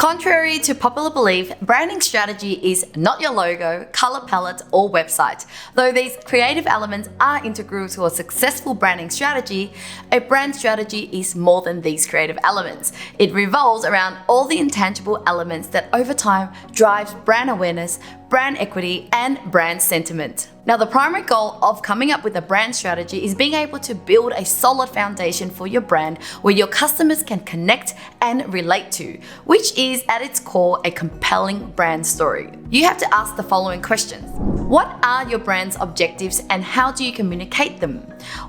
Contrary to popular belief, branding strategy is not your logo, color palette, or website. Though these creative elements are integral to a successful branding strategy, a brand strategy is more than these creative elements. It revolves around all the intangible elements that over time drives brand awareness, brand equity, and brand sentiment. Now, the primary goal of coming up with a brand strategy is being able to build a solid foundation for your brand where your customers can connect and relate to, which is at its core a compelling brand story. You have to ask the following questions. What are your brand's objectives and how do you communicate them?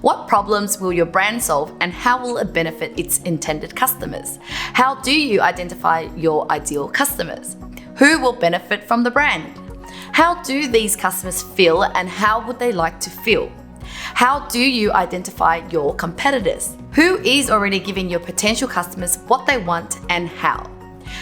What problems will your brand solve and how will it benefit its intended customers? How do you identify your ideal customers? Who will benefit from the brand? How do these customers feel and how would they like to feel? How do you identify your competitors? Who is already giving your potential customers what they want and how?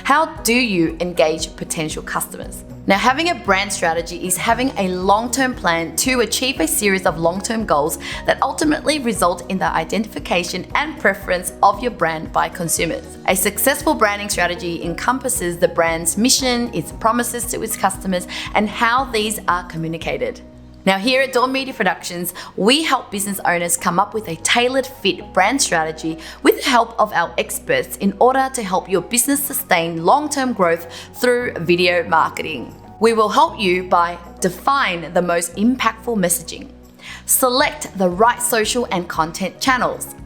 How do you engage potential customers? Now, having a brand strategy is having a long-term plan to achieve a series of long-term goals that ultimately result in the identification and preference of your brand by consumers. A successful branding strategy encompasses the brand's mission, its promises to its customers, and how these are communicated. Now, here at Dawn Media Productions, we help business owners come up with a tailored fit brand strategy with the help of our experts in order to help your business sustain long-term growth through video marketing. We will help you by define the most impactful messaging, select the right social and content channels,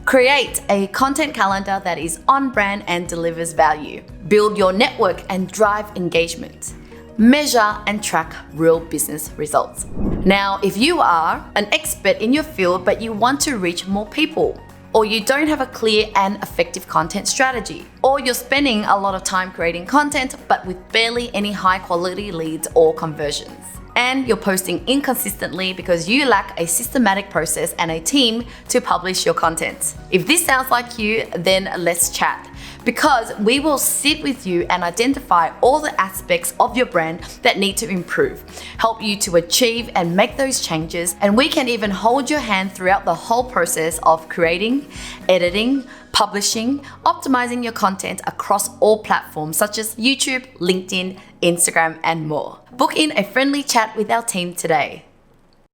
create a content calendar that is on brand and delivers value, build your network and drive engagement, measure and track real business results. Now, if you are an expert in your field but you want to reach more people, or you don't have a clear and effective content strategy, or you're spending a lot of time creating content but with barely any high quality leads or conversions, and you're posting inconsistently because you lack a systematic process and a team to publish your content. If this sounds like you, then let's chat, because we will sit with you and identify all the aspects of your brand that need to improve, help you to achieve and make those changes, and we can even hold your hand throughout the whole process of creating, editing, publishing, optimizing your content across all platforms such as YouTube, LinkedIn, Instagram, and more. Book in a friendly chat with our team today.